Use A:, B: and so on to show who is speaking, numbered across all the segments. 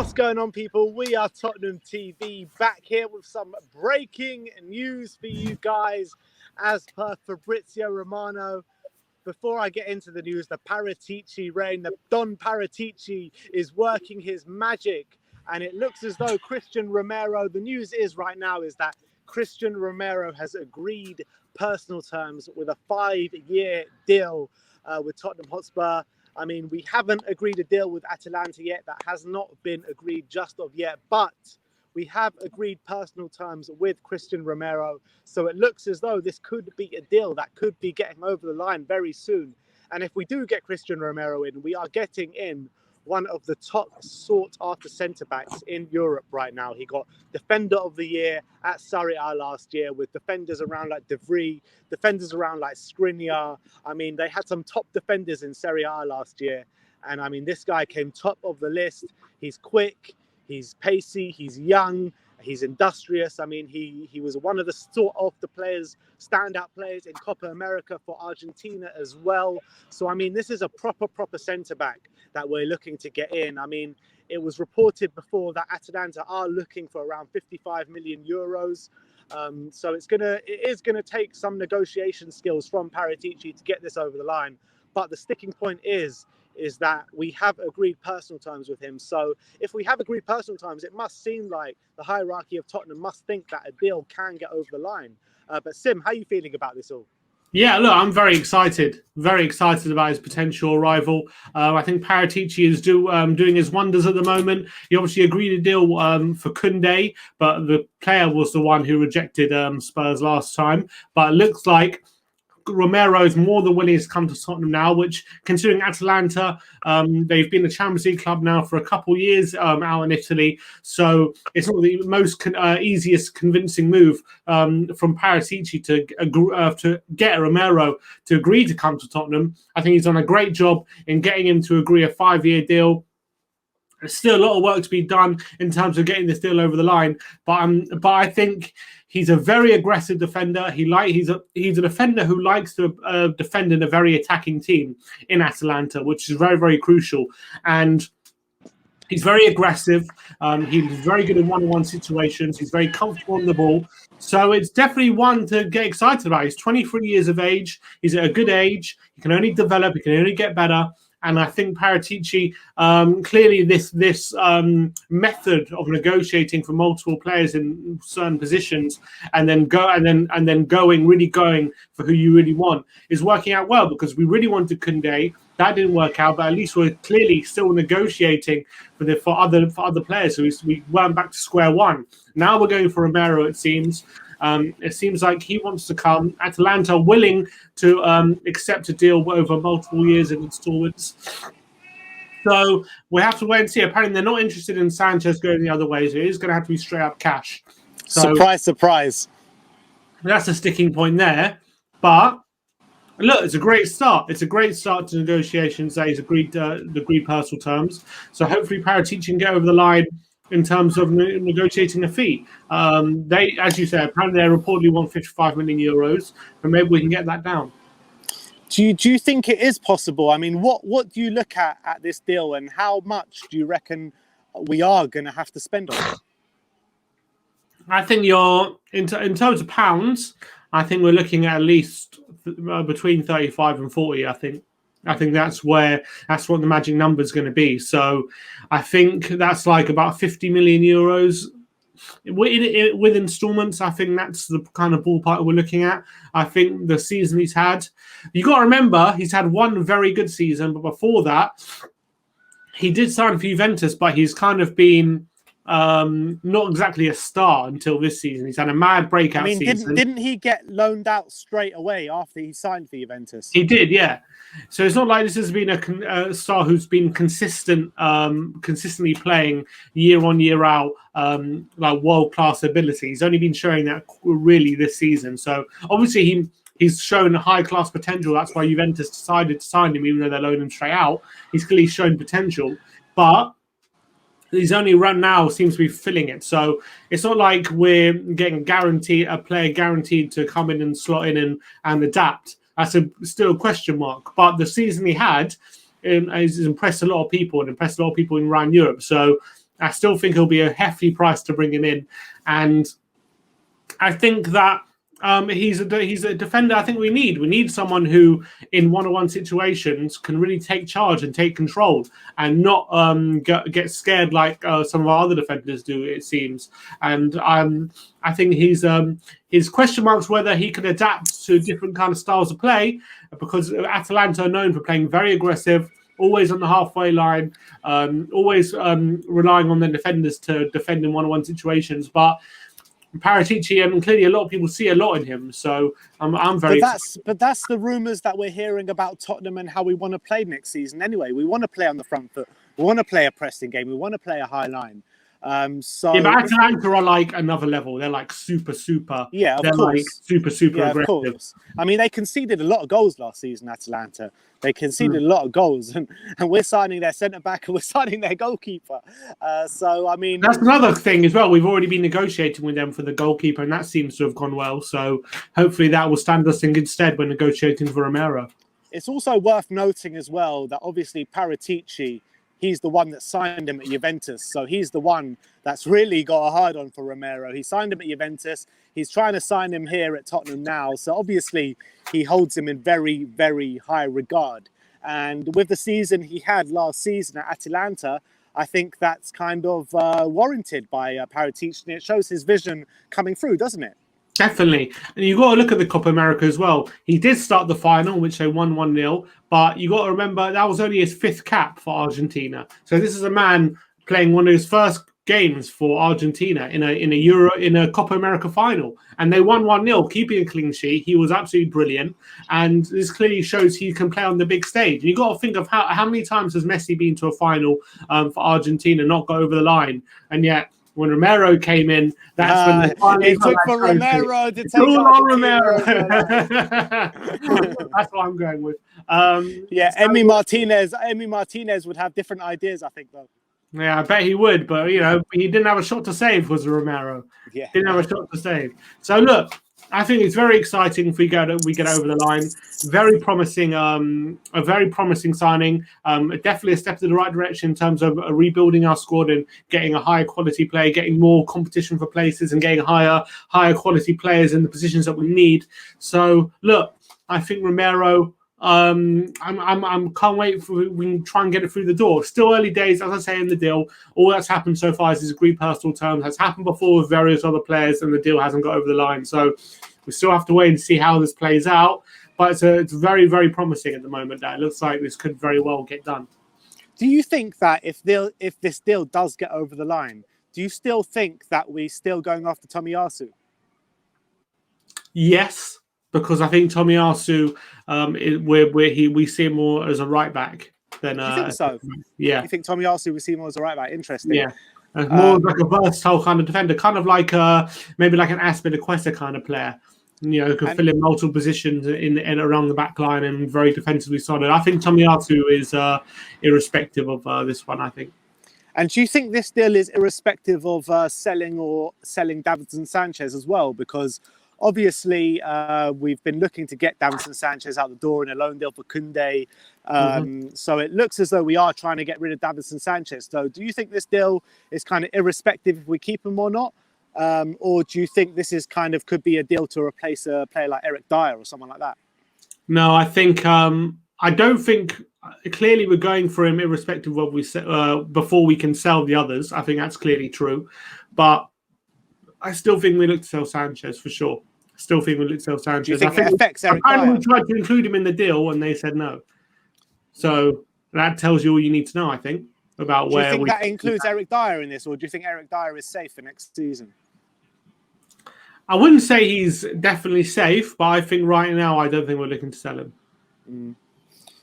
A: What's going on, people? We are Tottenham TV, back here with some breaking news for you guys. As per Fabrizio Romano, before I get into the news, the Paratici reign, the Don Paratici is working his magic, and it looks as though Cristian Romero, the news is right now is that Cristian Romero has agreed personal terms with a 5-year deal with Tottenham Hotspur. I mean, we haven't agreed a deal with Atalanta yet. That has not been agreed just of yet, but we have agreed personal terms with Cristian Romero. So it looks as though this could be a deal that could be getting over the line very soon. And if we do get Cristian Romero in, we are getting in one of the top sought-after centre-backs in Europe right now. He got Defender of the Year at Serie A last year with defenders around like De Vrij, defenders around like Skriniar. I mean, they had some top defenders in Serie A last year. And I mean, this guy came top of the list. He's quick, he's pacey, he's young, he's industrious. I mean, he was one of the sought-after players, standout players in Copa America for Argentina as well. So, I mean, this is a proper centre-back that we're looking to get in. I mean, it was reported before that Atalanta are looking for around 55 million euros. So it is gonna take some negotiation skills from Paratici to get this over the line. But the sticking point is that we have agreed personal terms with him. So if we have agreed personal terms, it must seem like the hierarchy of Tottenham must think that a deal can get over the line. But Sim, how are you feeling about this all?
B: Yeah, look, I'm very excited about his potential arrival. I think Paratici is doing his wonders at the moment. He obviously agreed a deal for Koundé, but the player was the one who rejected Spurs last time. But it looks like Romero is more than willing to come to Tottenham now, which, considering Atalanta, they've been a Champions League club now for a couple of years out in Italy. So it's not the most easiest convincing move from Paratici to get Romero to agree to come to Tottenham. I think he's done a great job in getting him to agree a 5-year deal. There's still a lot of work to be done in terms of getting this deal over the line, but I think he's a very aggressive defender. He's a defender who likes to defend in a very attacking team in Atalanta, which is very, very crucial. And he's very aggressive. He's very good in one-on-one situations. He's very comfortable on the ball. So it's definitely one to get excited about. He's 23 years of age. He's at a good age. He can only develop. He can only get better. And I think Paratici, clearly this method of negotiating for multiple players in certain positions and then really going for who you really want is working out well, because we really wanted Koundé. That didn't work out, but at least we're clearly still negotiating for other players. So we weren't back to square one. Now we're going for Romero, it seems. It seems like he wants to come. Atalanta willing to accept a deal over multiple years in installments. So we have to wait and see. Apparently, they're not interested in Sanchez going the other way, so it is going to have to be straight up cash. So,
A: Surprise.
B: That's a sticking point there. But look, it's a great start. It's a great start to negotiations that he's agreed personal terms. So hopefully Paratici can get over the line in terms of negotiating a fee. They, as you said, apparently they reportedly want 55 million euros, and maybe we can get that down.
A: Do you think it is possible? I mean, what do you look at this deal, and how much do you reckon we are going to have to spend on it?
B: I think in terms of pounds, I think we're looking at least between 35 and 40, I think that's what the magic number is going to be. So I think that's like about 50 million euros with installments. I think that's the kind of ballpark we're looking at. I think the season he's had, you got to remember, he's had one very good season, but before that, he did sign for Juventus, but he's kind of been not exactly a star until this season. He's had a mad breakout season.
A: Didn't he get loaned out straight away after he signed for Juventus?
B: He did, yeah. So it's not like this has been a star who's been consistently playing year on, year out, like world-class ability. He's only been showing that really this season. So obviously he's shown high-class potential. That's why Juventus decided to sign him, even though they loaned him straight out. He's clearly shown potential. But his only run now seems to be filling it. So it's not like we're getting a player guaranteed to come in and slot in and adapt. That's still a question mark. But the season he had has impressed a lot of people and impressed a lot of people in around Europe. So I still think he'll be a hefty price to bring him in, and I think that he's a defender. I think we need someone who, in one-on-one situations, can really take charge and take control, and not get scared like some of our other defenders do. It seems, and I think his question marks whether he can adapt to different kind of styles of play, because Atalanta are known for playing very aggressive, always on the halfway line, always relying on their defenders to defend in one-on-one situations, but Paratici, and clearly a lot of people see a lot in him, so I'm very.
A: But that's the rumours that we're hearing about Tottenham and how we want to play next season. Anyway, we want to play on the front foot. We want to play a pressing game. We want to play a high line. So
B: yeah, but Atalanta are like another level. They're like super.
A: Yeah, of
B: They're
A: course.
B: like super
A: Yeah,
B: aggressive.
A: of course. I mean, they conceded a lot of goals last season, Atalanta. They conceded a lot of goals, and we're signing their centre back and we're signing their goalkeeper. So I mean,
B: that's another thing as well. We've already been negotiating with them for the goalkeeper, and that seems to have gone well. So hopefully that will stand us in good stead when negotiating for Romero.
A: It's also worth noting as well that obviously Paratici, he's the one that signed him at Juventus. So he's the one that's really got a hard on for Romero. He signed him at Juventus. He's trying to sign him here at Tottenham now. So obviously he holds him in very, very high regard. And with the season he had last season at Atalanta, I think that's kind of warranted by Paratici. And it shows his vision coming through, doesn't it?
B: Definitely. And you've got to look at the Copa America as well. He did start the final, which they won 1-0, but you got to remember that was only his 5th cap for Argentina. So this is a man playing one of his first games for Argentina in a Copa America final. And they won 1-0, keeping a clean sheet. He was absolutely brilliant. And this clearly shows he can play on the big stage. And you've got to think of how many times has Messi been to a final for Argentina, not go over the line. And yet, when Romero came in, that's when they finally
A: it took for Romero to take
B: on Romero. That's what I'm going with.
A: Yeah, Emi Martinez would have different ideas, I think, though.
B: Yeah, I bet he would, but he didn't have a shot to save, was Romero.
A: Yeah,
B: didn't have a shot to save. So look, I think it's very exciting if we get over the line. Very promising, a very promising signing. Definitely a step in the right direction in terms of rebuilding our squad and getting a higher quality player, getting more competition for places, and getting higher quality players in the positions that we need. So look, I think Romero. I'm can't wait for we can try and get it through the door. Still early days, as I say in the deal. All that's happened so far is he's agreed personal terms. Has happened before with various other players, and the deal hasn't got over the line. So we still have to wait and see how this plays out. But it's very, very promising at the moment. That it looks like this could very well get done.
A: Do you think that if this deal does get over the line, do you still think that we're still going after Tomiyasu?
B: Yes. Because I think Tomiyasu, we see him more as a right back than.
A: Do you think so?
B: Yeah.
A: You think Tomiyasu we see more as a right back? Interesting.
B: Yeah. More like a versatile kind of defender, kind of like maybe like an Aspilicueta kind of player. Who can fill in multiple positions in around the back line and very defensively solid. I think Tomiyasu is irrespective of this one. I think.
A: And do you think this deal is irrespective of selling Davinson Sanchez as well? Because obviously, we've been looking to get Davinson Sanchez out the door in a loan deal for Koundé. So it looks as though we are trying to get rid of Davinson Sanchez. So do you think this deal is kind of irrespective if we keep him or not? Or do you think this is could be a deal to replace a player like Eric Dyer or someone like that?
B: No, I think I don't think clearly we're going for him irrespective of what we before we can sell the others. I think that's clearly true, but I still think we look to sell Sanchez for sure. Still think we look to sell Sanchez.
A: Do you think it affects Eric Dyer?
B: We tried to include him in the deal and they said no. So that tells you all you need to know, I think, about where.
A: Do you think that includes Eric Dyer in this, or do you think Eric Dyer is safe for next season?
B: I wouldn't say he's definitely safe, but I think right now I don't think we're looking to sell him.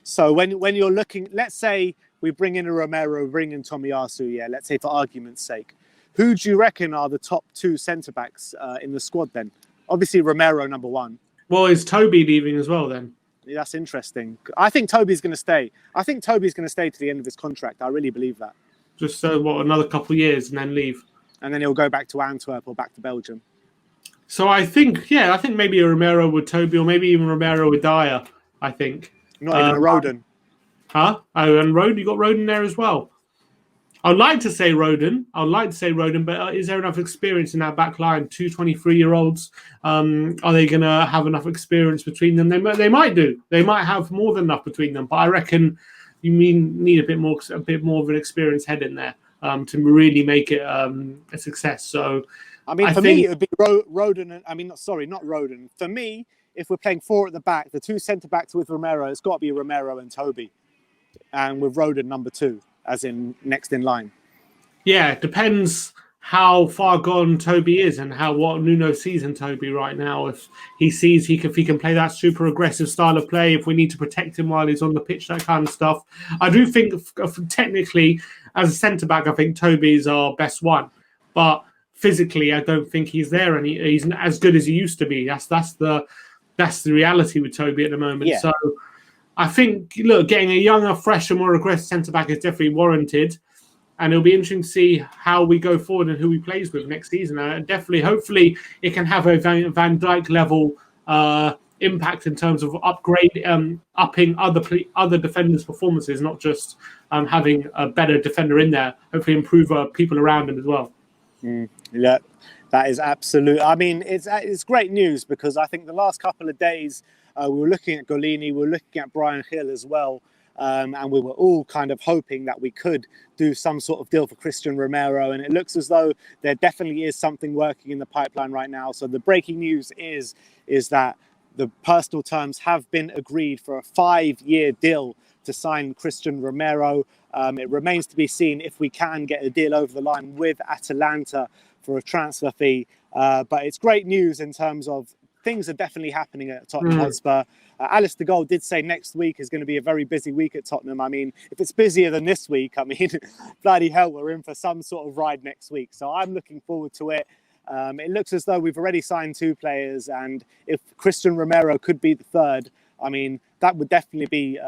A: So when you're looking, let's say we bring in a Romero, bring in Tomiyasu, let's say for argument's sake. Who do you reckon are the top 2 centre-backs in the squad then? Obviously, Romero, number 1.
B: Well, is Toby leaving as well then?
A: Yeah, that's interesting. I think Toby's going to stay. I think Toby's going to stay to the end of his contract. I really believe that.
B: Just another couple of years and then leave?
A: And then he'll go back to Antwerp or back to Belgium.
B: So I think maybe a Romero with Toby, or maybe even Romero with Dyer, I think.
A: Not even a Rodon.
B: Huh? Oh, and Rodon, you got Rodon there as well. I'd like to say Roden. But is there enough experience in that back line? Two 23-year-olds. Are they going to have enough experience between them? They might do. They might have more than enough between them. But I reckon you need a bit more of an experienced head in there to really make it a success. So,
A: I mean, for me, it would be Roden. Not Roden. For me, if we're playing four at the back, the two centre backs with Romero, it's got to be Romero and Toby, and with Roden number 2. As in next in line.
B: Yeah, it depends how far gone Toby is and what Nuno sees in Toby right now. If he sees he can play that super aggressive style of play, if we need to protect him while he's on the pitch, that kind of stuff. I do think technically, as a centre back, I think Toby's our best one, but physically, I don't think he's there, and he's not as good as he used to be. That's the reality with Toby at the moment.
A: Yeah.
B: So. I think, getting a younger, fresher, more aggressive centre-back is definitely warranted. And it'll be interesting to see how we go forward and who he plays with next season. Hopefully, it can have a Van Dijk level impact in terms of upping other defenders' performances, not just having a better defender in there. Hopefully improve people around him as well.
A: Yeah, that is absolute. I mean, it's great news because I think the last couple of days, we were looking at Golini, we were looking at Brian Hill as well, and we were all kind of hoping that we could do some sort of deal for Cristian Romero, and it looks as though there definitely is something working in the pipeline right now. So the breaking news is that the personal terms have been agreed for a 5-year deal to sign Cristian Romero. It remains to be seen if we can get a deal over the line with Atalanta for a transfer fee, but it's great news in terms of things are definitely happening at Tottenham Hotspur. Alistair Gold did say next week is going to be a very busy week at Tottenham. I mean, if it's busier than this week, I mean, bloody hell, we're in for some sort of ride next week. So I'm looking forward to it. It looks as though we've already signed 2 players, and if Cristian Romero could be the third, I mean, that would definitely be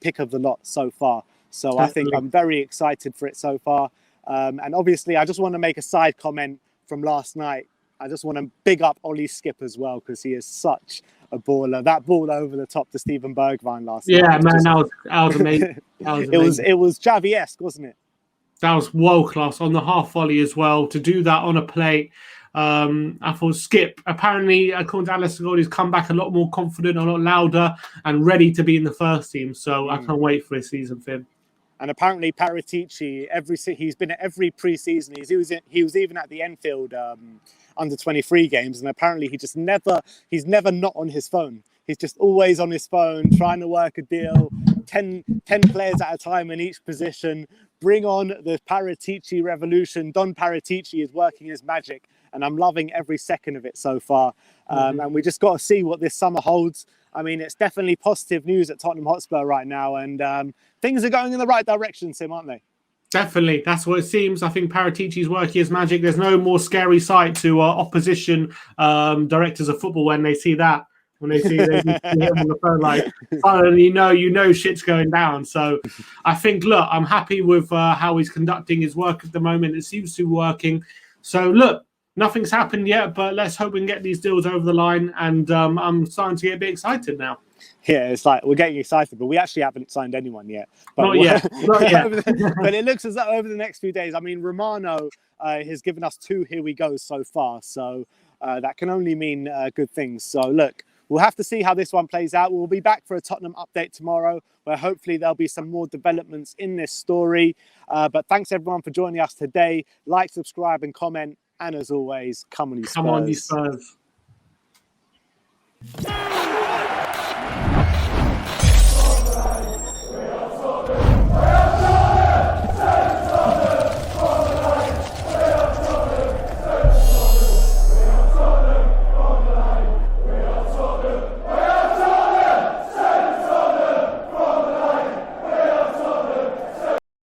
A: pick of the lot so far. So definitely. I think I'm very excited for it so far. And obviously, I just want to make a side comment from last night. I just want to big up Ollie Skip as well because he is such a baller. That ball over the top to Steven Bergwijn last night.
B: Yeah, man, that was amazing.
A: It was Xavi-esque, wasn't it?
B: That was world class on the half volley as well. To do that on a plate, I thought Skip, apparently, according to Alistair Gold, he's come back a lot more confident, a lot louder, and ready to be in the first team. So I can't wait for his season for him.
A: And apparently Paratici, he's been at every pre-season. He was even at the Enfield under 23 games, and apparently he's never not on his phone. He's just always on his phone trying to work a deal. 10 players at a time in each position. Bring on the Paratici revolution. Don Paratici is working his magic, and I'm loving every second of it so far. And we just got to see what this summer holds. I mean, it's definitely positive news at Tottenham Hotspur right now, and things are going in the right direction, Sim, aren't they?
B: Definitely, that's what it seems. I think Paratici's working his magic. There's no more scary sight to opposition directors of football when they see that. When they see him on the phone, like suddenly you know shit's going down. So I think, look, I'm happy with how he's conducting his work at the moment. It seems to be working. So look, nothing's happened yet, but let's hope we can get these deals over the line. And I'm starting to get a bit excited now.
A: Yeah, it's like we're getting excited, but we actually haven't signed anyone yet. But
B: Not yet.
A: But it looks as though over the next few days, I mean, Romano has given us 2 here we go so far. So that can only mean good things. So look, we'll have to see how this one plays out. We'll be back for a Tottenham update tomorrow, where hopefully there'll be some more developments in this story. But thanks everyone for joining us today. Like, subscribe and comment. And as always, come on you Spurs.
B: Come on you Spurs.